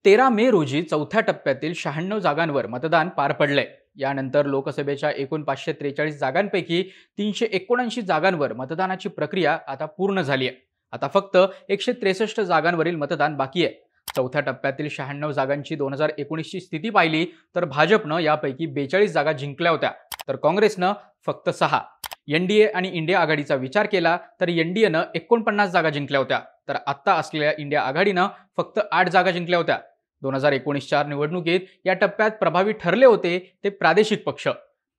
13 मे रोजी चौथ्या टप्प्यातील 96 जागांवर मतदान पार पडलंय। यानंतर लोकसभेच्या एकूण 543 जागांपैकी 379 जागांवर मतदानाची प्रक्रिया आता पूर्ण झाली आहे। आता फक्त 163 जागांवरील मतदान बाकी आहे। चौथ्या टप्प्यातील 96 जागांची 2019 ची स्थिती पाहिली तर भाजपनं यापैकी 42 जागा जिंकल्या होत्या, तर काँग्रेसनं फक्त 6। एनडीए आणि इंडिया आघाडीचा विचार केला तर एनडीएनं 49 जागा जिंकल्या होत्या, तर आता असलेल्या इंडिया आघाडीनं फक्त 8 जागा जिंकल्या होत्या। 2019च्या निवडणुकीत या टप्प्यात प्रभावी ठरले होते ते प्रादेशिक पक्ष।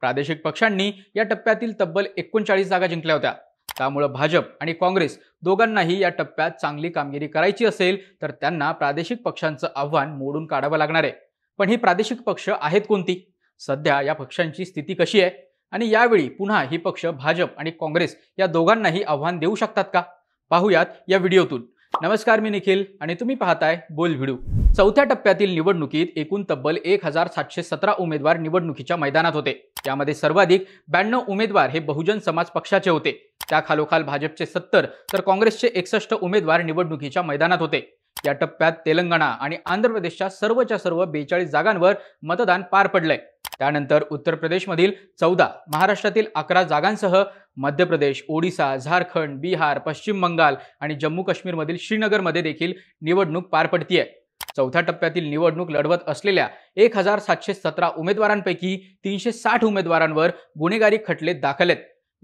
प्रादेशिक पक्षांनी या टप्प्यातील तब्बल 39 जागा जिंकल्या होत्या। त्यामुळे भाजप आणि काँग्रेस दोघांनाही या टप्प्यात चांगली कामगिरी करायची असेल तर त्यांना प्रादेशिक पक्षांचं आव्हान मोडून काढावं लागणार आहे। पण ही प्रादेशिक पक्ष आहेत कोणती? सध्या या पक्षांची स्थिती कशी आहे आणि यावेळी पुन्हा ही पक्ष भाजप आणि काँग्रेस या दोघांनाही आव्हान देऊ शकतात का? पाहूयात या व्हिडिओतून। नमस्कार, मी निखिल आणि तुम्ही पाहताय बोल व्हिडिओ। चौथ्या टप्प्यातील निवडणुकीत एकूण तब्बल 1717 उमेदवार निवडणुकीच्या मैदानात होते। त्यामध्ये सर्वाधिक 92 उमेदवार हे बहुजन समाज पक्षाचे होते। त्याखालोखाल भाजपचे 70 तर काँग्रेसचे 61 उमेदवार निवडणुकीच्या मैदानात होते। या टप्प्यात तेलंगणा आणि आंध्र प्रदेशच्या सर्वच्या सर्व 42 जागांवर मतदान पार पडलंय। त्यानंतर उत्तर प्रदेशमधील 14, महाराष्ट्रातील 11 जागांसह मध्य प्रदेश, ओडिशा, झारखंड, बिहार, पश्चिम बंगाल आणि जम्मू काश्मीरमधील श्रीनगरमध्ये देखील निवडणूक पार पडतीये। चौथ्या टप्प्यातील निवडणूक लढवत असलेल्या 1717 उमेदवारांपैकी 360 उमेदवारांवर गुन्हेगारी खटले दाखल आहेत।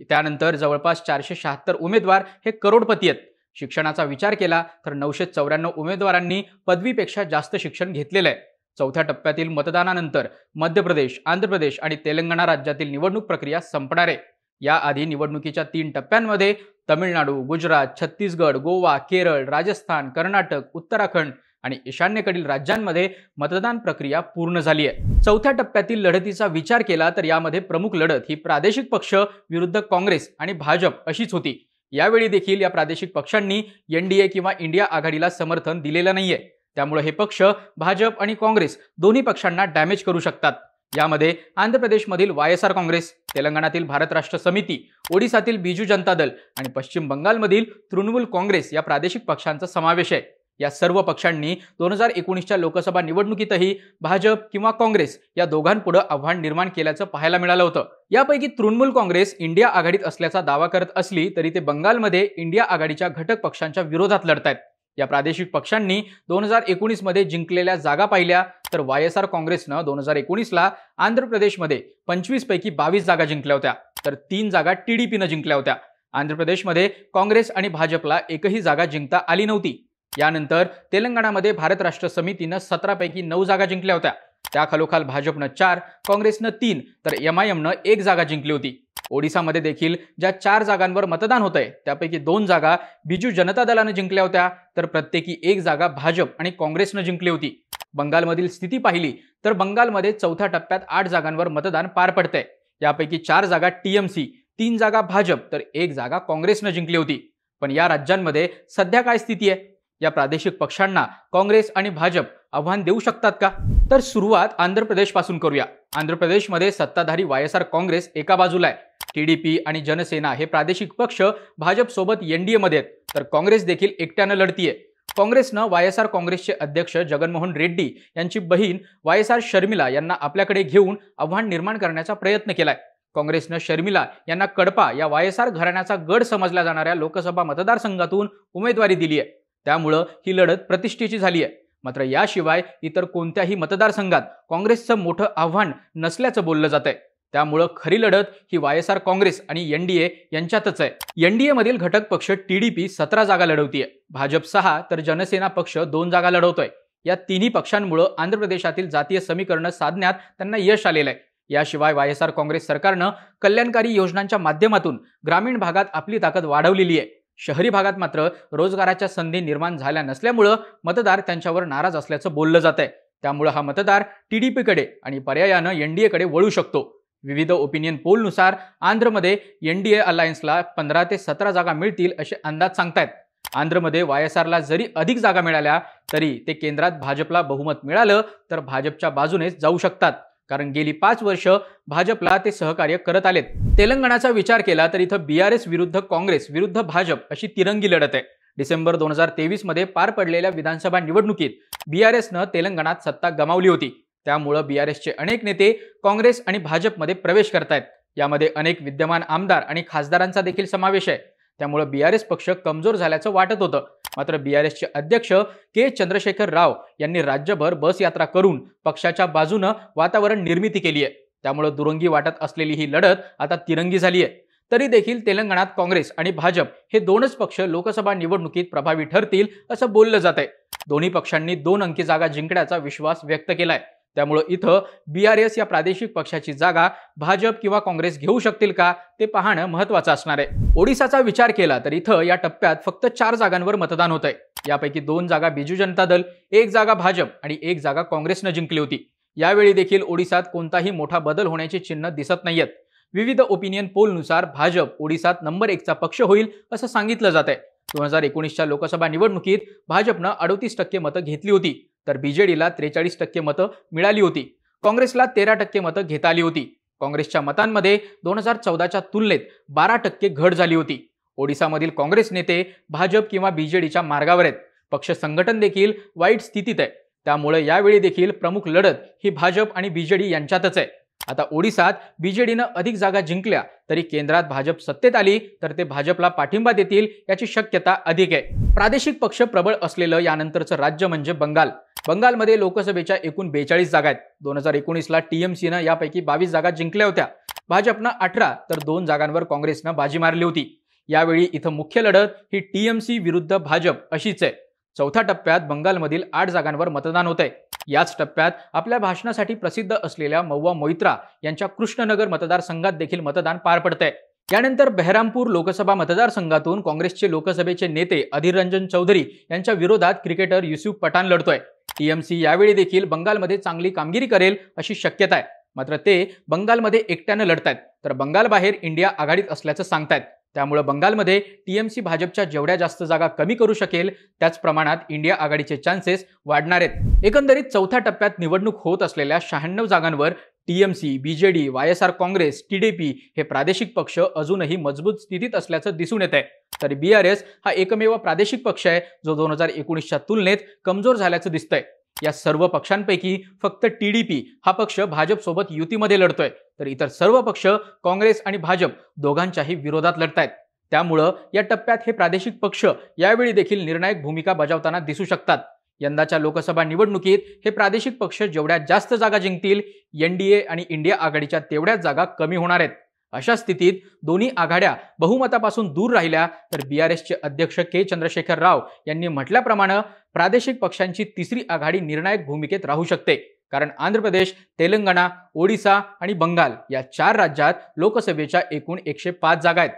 त्यानंतर जवळपास 476 उमेदवार हे करोडपती आहेत। शिक्षणाचा विचार केला तर 994 उमेदवारांनी पदवीपेक्षा जास्त शिक्षण घेतलेलं आहे। चौथ्या टप्प्यातील मतदानानंतर मध्य प्रदेश, आंध्र प्रदेश आणि तेलंगणा राज्यातील निवडणूक प्रक्रिया संपणार आहे। याआधी निवडणुकीच्या 3 टप्प्यांमध्ये तमिळनाडू, गुजरात, छत्तीसगड, गोवा, केरळ, राजस्थान, कर्नाटक, उत्तराखंड आणि ईशान्येकडील राज्यांमध्ये मतदान प्रक्रिया पूर्ण झाली आहे। चौथ्या टप्प्यातील लढतीचा विचार केला तर यामध्ये प्रमुख लढत ही प्रादेशिक पक्ष विरुद्ध काँग्रेस आणि भाजप अशीच होती। यावेळी देखील या प्रादेशिक पक्षांनी एनडीए किंवा इंडिया आघाडीला समर्थन दिलेलं नाहीये। त्यामुळे हे पक्ष भाजप आणि काँग्रेस दोन्ही पक्षांना डॅमेज करू शकतात। यामध्ये आंध्र प्रदेशमधील वायएसआर काँग्रेस, तेलंगणातील भारत राष्ट्र समिती, ओडिशातील बिजू जनता दल आणि पश्चिम बंगालमधील तृणमूल काँग्रेस या प्रादेशिक पक्षांचा समावेश आहे। या सर्व पक्षांनी 2019च्या लोकसभा निवडणुकीतही भाजप किंवा काँग्रेस या दोघांपुढे आव्हान निर्माण केल्याचं पाहायला मिळालं होतं। यापैकी तृणमूल काँग्रेस इंडिया आघाडीत असल्याचा दावा करत असली तरी ते बंगालमध्ये इंडिया आघाडीच्या घटक पक्षांच्या विरोधात लढतायत। या प्रादेशिक पक्षांनी 2019 मध्ये जिंकलेल्या जागा पाहिल्या तर वायएसआर काँग्रेसनं 2019ला आंध्र प्रदेशमध्ये 25 पैकी 22 जागा जिंकल्या होत्या, तर 3 जागा टीडीपीनं जिंकल्या होत्या। आंध्र प्रदेशमध्ये काँग्रेस आणि भाजपला एकही जागा जिंकता आली नव्हती। यानंतर तेलंगणामध्ये भारत राष्ट्र समितीनं 17 पैकी 9 जागा जिंकल्या होत्या। त्याखालोखाल भाजपनं 4, काँग्रेसनं 3 तर एमआयएमनं 1 जागा जिंकली होती। ओडिशामध्ये देखील ज्या 4 जागांवर मतदान होतंय त्यापैकी 2 जागा बिजू जनता दलानं जिंकल्या होत्या, तर प्रत्येकी 1 जागा भाजप आणि काँग्रेसनं जिंकली होती। बंगालमधील स्थिती पाहिली तर बंगालमध्ये चौथ्या टप्प्यात 8 जागांवर मतदान पार पडतंय। यापैकी 4 जागा टीएमसी, 3 जागा भाजप तर 1 जागा काँग्रेसनं जिंकली होती। पण या राज्यांमध्ये सध्या काय स्थिती आहे? या प्रादेशिक पक्षांना काँग्रेस आणि भाजप आव्हान देऊ शकतात का? तर सुरुवात आंध्र प्रदेश पासून करूया। आंध्र प्रदेशमध्ये सत्ताधारी वायएसआर काँग्रेस एका बाजूला आहे। टीडीपी आणि जनसेना हे प्रादेशिक पक्ष भाजप सोबत एनडीए मध्ये आहेत, तर काँग्रेस देखील एकट्यानं लढतीये। काँग्रेसनं वायएसआर काँग्रेसचे अध्यक्ष जगनमोहन रेड्डी यांची बहीण वायएसआर शर्मिला यांना आपल्याकडे घेऊन आव्हान निर्माण करण्याचा प्रयत्न केलाय। काँग्रेसनं शर्मिला यांना कडपा या वायएसआर घराण्याचा गड समजल्या जाणाऱ्या लोकसभा मतदारसंघातून उमेदवारी दिली आहे। त्यामुळे ही लढत प्रतिष्ठेची झाली आहे। मात्र याशिवाय इतर कोणत्याही मतदारसंघात काँग्रेसचं मोठं आव्हान नसल्याचं बोललं जातंय। त्यामुळे खरी लढत ही वायएसआर काँग्रेस आणि एनडीए यांच्यातच आहे। एनडीए मधील घटक पक्ष टीडीपी 17 जागा लढवतीये, भाजप 6 तर जनसेना पक्ष 2 जागा लढवतोय। या तिन्ही पक्षांमुळे आंध्र प्रदेशातील जातीय समीकरण साधण्यात त्यांना यश आलेलं आहे। याशिवाय वायएसआर काँग्रेस सरकारनं कल्याणकारी योजनांच्या माध्यमातून ग्रामीण भागात आपली ताकद वाढवलेली आहे। शहरी भागात मात्र रोजगाराच्या संधी निर्माण झाल्या नसल्यामुळे मतदार त्यांच्यावर नाराज असल्याचं बोललं जातंय। त्यामुळे हा मतदार टीडीपीकडे आणि पर्यायानं एनडीएकडे वळू शकतो। विविध ओपिनियन पोलनुसार आंध्रमध्ये एनडीए अलायन्सला 15 ते 17 जागा मिळतील असे अंदाज सांगतायत। आंध्रमध्ये वायएसआरला जरी अधिक जागा मिळाल्या तरी ते केंद्रात भाजपला बहुमत मिळालं तर भाजपच्या बाजूनेच जाऊ शकतात, कारण गेली 5 वर्ष भाजपला ते सहकार्य करत आलेत। तेलंगणाचा विचार केला तर इथं बीआरएस विरुद्ध काँग्रेस विरुद्ध भाजप अशी तिरंगी लढत आहे। डिसेंबर 2023 मध्ये पार पडलेल्या विधानसभा निवडणुकीत बीआरएसनं तेलंगणात सत्ता गमावली होती, त्यामुळे बीआरएसचे अनेक नेते काँग्रेस आणि भाजपमध्ये प्रवेश करतायत. यामध्ये अनेक विद्यमान आमदार आणि खासदारांचा देखील समावेश आहे. त्यामुळे बीआरएस पक्ष कमजोर झाल्याचं वाटत होतं. मात्र बीआरएसचे अध्यक्ष के चंद्रशेखर राव यांनी राज्यभर बस यात्रा करून पक्षाच्या बाजूनं वातावरण निर्मिती केली आहे. त्यामुळे दुरंगी वाटत असलेली ही लढत आता तिरंगी झाली आहे. तरी देखील तेलंगणात काँग्रेस आणि भाजप हे दोनच पक्ष लोकसभा निवडणुकीत प्रभावी ठरतील असं बोललं जात आहे. दोन्ही पक्षांनी 2 अंकी जागा जिंकण्याचा विश्वास व्यक्त केलाय. त्यामुळे इथं बीआरएस या प्रादेशिक पक्षाची जागा भाजप किंवा काँग्रेस घेऊ शकतील का ते पाहणं महत्त्वाचं असणार आहे. ओडिसाचा विचार केला तर इथं या टप्प्यात फक्त 4 जागांवर मतदान होत आहे. यापैकी 2 जागा बिजू जनता दल, 1 जागा भाजप आणि 1 जागा काँग्रेसनं जिंकली होती. यावेळी देखील ओडिसात कोणताही मोठा बदल होण्याची चिन्ह दिसत नाहीयेत. विविध ओपिनियन पोलनुसार भाजप ओडिसात नंबर 1चा पक्ष होईल असं सांगितलं जात आहे. 2019च्या लोकसभा निवडणुकीत भाजपनं 38% मतं घेतली होती, तर बीजेडीला 43% मतं मिळाली होती. काँग्रेसला 13% मतं घेता आली होती. काँग्रेसच्या मतांमध्ये 2014च्या तुलनेत 12% घट झाली होती. ओडिसामधील काँग्रेस नेते भाजप किंवा बीजेडीच्या मार्गावर आहेत. पक्ष संघटन देखील वाईट स्थितीत आहे. त्यामुळे यावेळी देखील प्रमुख लढत ही भाजप आणि बीजेडी यांच्यातच आहे. आता ओडिसात बीजेडीनं अधिक जागा जिंकल्या तरी केंद्रात भाजप सत्तेत आली तर ते भाजपला पाठिंबा देतील याची शक्यता अधिक आहे. प्रादेशिक पक्ष प्रबळ असलेलं यानंतरचं राज्य म्हणजे बंगाल. बंगालमध्ये लोकसभेच्या एकूण 42 जागा आहेत. 2019ला टीएमसीनं यापैकी 22 जागा जिंकल्या होत्या. भाजपनं 18 तर 2 जागांवर काँग्रेसनं बाजी मारली होती. यावेळी इथं मुख्य लढत ही टीएमसी विरुद्ध भाजप अशीच आहे. चौथ्या टप्प्यात बंगालमधील 8 जागांवर मतदान होत आहे. याच टप्प्यात आपल्या भाषणासाठी प्रसिद्ध असलेल्या मौवा मोइत्रा यांच्या कृष्णनगर मतदारसंघात देखील मतदान पार पडतंय. यानंतर बेहरामपूर लोकसभा मतदारसंघातून काँग्रेसचे लोकसभेचे नेते अधीर रंजन चौधरी यांच्या विरोधात क्रिकेटर युसुफ पठाण लढतोय. टीएमसी यावेळी देखील बंगालमध्ये चांगली कामगिरी करेल अशी शक्यता आहे. मात्र ते बंगालमध्ये एकट्यानं लढतायत तर बंगालबाहेर इंडिया आघाडीत असल्याचं सांगतायत. त्यामुळे बंगालमध्ये टीएमसी भाजपच्या जेवढ्या जास्त जागा कमी करू शकेल त्याच प्रमाणात इंडिया आघाडीचे चान्सेस वाढणार आहेत. एकंदरीत चौथ्या टप्प्यात निवडणूक होत असलेल्या 96 जागांवर TMC, BJD, YSR Congress, TDP हे प्रादेशिक पक्ष अजूनही मजबूत स्थितीत असल्याचं दिसून येत आहे. तर बीआरएस हा एकमेव प्रादेशिक पक्ष आहे जो 2019च्या तुलनेत कमजोर झाल्याचं दिसतंय. या सर्व पक्षांपैकी फक्त टीडीपी हा पक्ष भाजपसोबत युतीमध्ये लढतोय, तर इतर सर्व पक्ष काँग्रेस आणि भाजप दोघांच्याही विरोधात लढतायत. त्यामुळं या टप्प्यात हे प्रादेशिक पक्ष यावेळी देखील निर्णायक भूमिका बजावताना दिसू शकतात. यंदाच्या लोकसभा निवडणुकीत हे प्रादेशिक पक्ष जेवढ्या जास्त जागा जिंकतील, एनडीए आणि इंडिया आघाडीच्या तेवढ्याच जागा कमी होणार आहेत. अशा स्थितीत दोन्ही आघाड्या बहुमतापासून दूर राहिल्या तर बीआरएसचे अध्यक्ष के चंद्रशेखर राव यांनी म्हटल्याप्रमाणे प्रादेशिक पक्षांची तिसरी आघाडी निर्णायक भूमिकेत राहू शकते. कारण आंध्र प्रदेश, तेलंगणा, ओडिसा आणि बंगाल या 4 राज्यात लोकसभेच्या एकूण 105 जागा आहेत.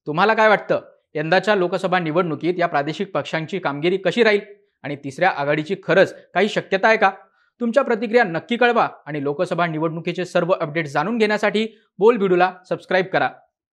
तुम्हाला काय वाटतं? यंदाच्या लोकसभा निवडणुकीत या प्रादेशिक पक्षांची कामगिरी कशी राहील आणि तिसऱ्या आघाडीची खरंच काही शक्यता आहे का? तुमच्या प्रतिक्रिया नक्की कळवा आणि लोकसभा निवडणुकीचे सर्व अपडेट्स जाणून घेण्यासाठी बोल व्हिडिओला सबस्क्राइब करा.